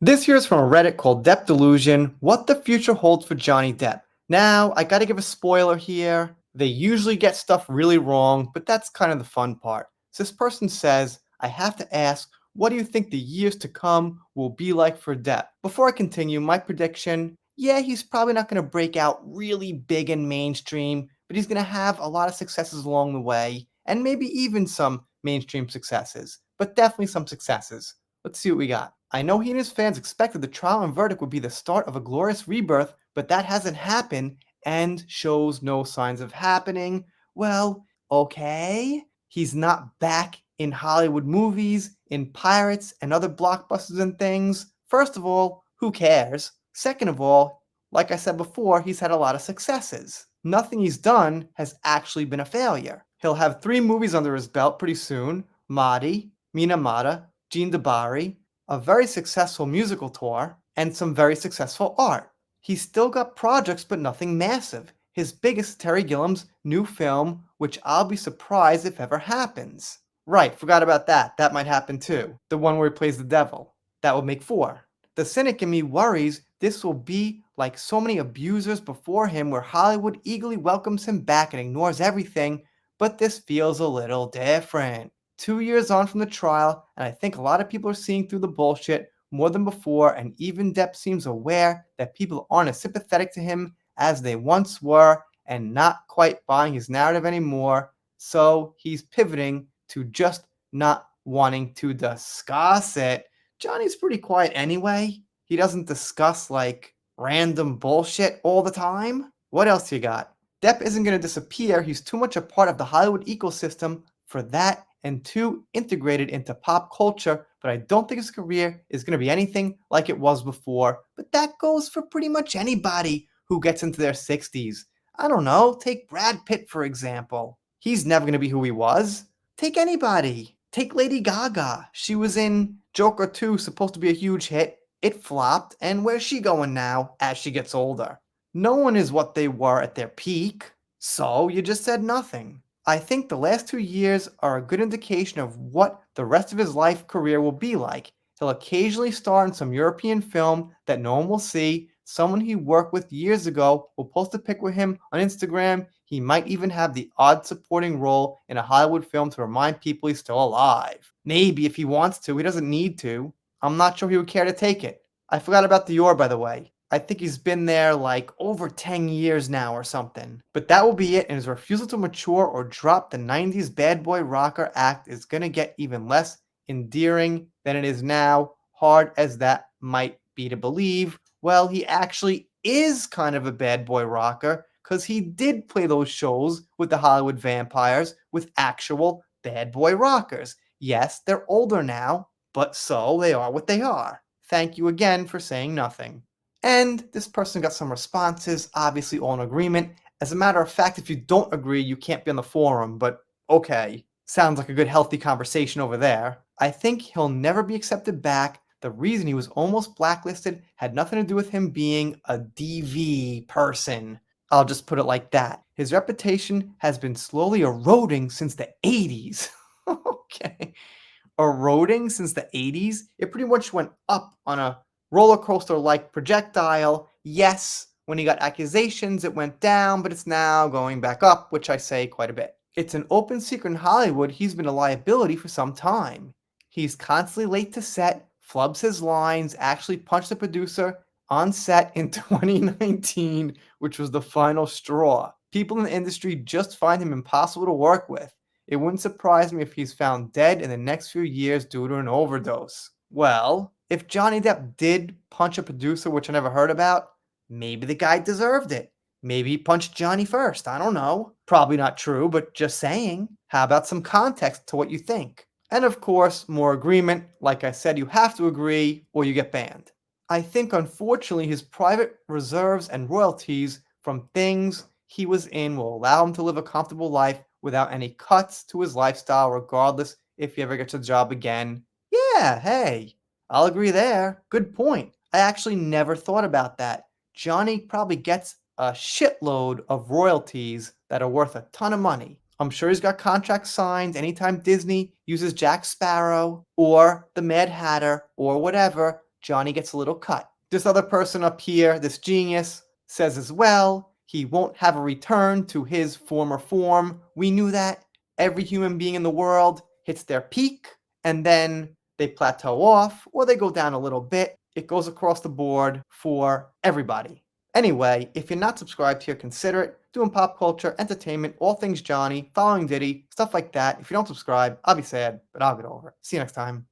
This here is from a Reddit called Depp Delusion, What the Future Holds for Johnny Depp. Now, I gotta give a spoiler here. They usually get stuff really wrong, but that's kind of the fun part. So this person says, I have to ask, what do you think the years to come will be like for Depp? Before I continue, my prediction, yeah, he's probably not gonna break out really big and mainstream, but he's gonna have a lot of successes along the way, and maybe even some mainstream successes, but definitely some successes. Let's see what we got. I know he and his fans expected the trial and verdict would be the start of a glorious rebirth, but that hasn't happened and shows no signs of happening. Well, okay. He's not back in Hollywood movies, in Pirates, and other blockbusters and things. First of all, who cares? Second of all, like I said before, he's had a lot of successes. Nothing he's done has actually been a failure. He'll have 3 movies under his belt pretty soon: Mahdi, Minamata, Gene Dabari, a very successful musical tour, and some very successful art. He's still got projects, but nothing massive. His biggest is Terry Gilliam's new film, which I'll be surprised if ever happens. Right, forgot about that. That might happen too. The one where he plays the devil. That would make 4. The cynic in me worries this will be like so many abusers before him, where Hollywood eagerly welcomes him back and ignores everything, but this feels a little different. 2 years on from the trial, and I think a lot of people are seeing through the bullshit more than before, and even Depp seems aware that people aren't as sympathetic to him as they once were and not quite buying his narrative anymore, so he's pivoting to just not wanting to discuss it. Johnny's pretty quiet anyway. He doesn't discuss like random bullshit all the time. What else you got? Depp isn't going to disappear. He's too much a part of the Hollywood ecosystem for that, and too integrated into pop culture, but I don't think his career is going to be anything like it was before. But that goes for pretty much anybody who gets into their 60s. I don't know, take Brad Pitt for example. He's never going to be who he was. Take anybody. Take Lady Gaga. She was in Joker 2, supposed to be a huge hit. It flopped, and where's she going now as she gets older? No one is what they were at their peak. So you just said nothing. I think the last 2 years are a good indication of what the rest of his life career will be like. He'll occasionally star in some European film that no one will see. Someone he worked with years ago will post a pic with him on Instagram. He might even have the odd supporting role in a Hollywood film to remind people he's still alive. Maybe if he wants to, he doesn't need to. I'm not sure he would care to take it. I forgot about Dior, by the way. I think he's been there like over 10 years now or something. But that will be it, and his refusal to mature or drop the 90s bad boy rocker act is gonna get even less endearing than it is now. Hard as that might be to believe, well, he actually is kind of a bad boy rocker, because he did play those shows with the Hollywood vampires with actual bad boy rockers. Yes, they're older now, but so they are what they are. Thank you again for saying nothing. And this person got some responses, obviously all in agreement. As a matter of fact, if you don't agree, you can't be on the forum, but okay. Sounds like a good healthy conversation over there. I think he'll never be accepted back. The reason he was almost blacklisted had nothing to do with him being a DV person. I'll just put it like that. His reputation has been slowly eroding since the 80s. Okay. Eroding since the 80s? It pretty much went up on a roller coaster like projectile. Yes, when he got accusations, it went down, but it's now going back up, which I say quite a bit. It's an open secret in Hollywood he's been a liability for some time. He's constantly late to set, flubs his lines, actually punched the producer on set in 2019, which was the final straw. People in the industry just find him impossible to work with. It wouldn't surprise me if he's found dead in the next few years due to an overdose. Well, if Johnny Depp did punch a producer, which I never heard about, maybe the guy deserved it. Maybe he punched Johnny first. I don't know. Probably not true, but just saying. How about some context to what you think? And of course, more agreement. Like I said, you have to agree or you get banned. I think unfortunately his private reserves and royalties from things he was in will allow him to live a comfortable life without any cuts to his lifestyle, regardless if he ever gets a job again. Yeah, hey, I'll agree there. Good point. I actually never thought about that. Johnny probably gets a shitload of royalties that are worth a ton of money. I'm sure he's got contracts signed anytime Disney uses Jack Sparrow or the Mad Hatter or whatever. Johnny gets a little cut. This other person up here, this genius, says as well, he won't have a return to his former form. We knew that. Every human being in the world hits their peak, and then they plateau off, or they go down a little bit. It goes across the board for everybody. Anyway, if you're not subscribed here, consider it. Doing pop culture, entertainment, all things Johnny, following Diddy, stuff like that. If you don't subscribe, I'll be sad, but I'll get over it. See you next time.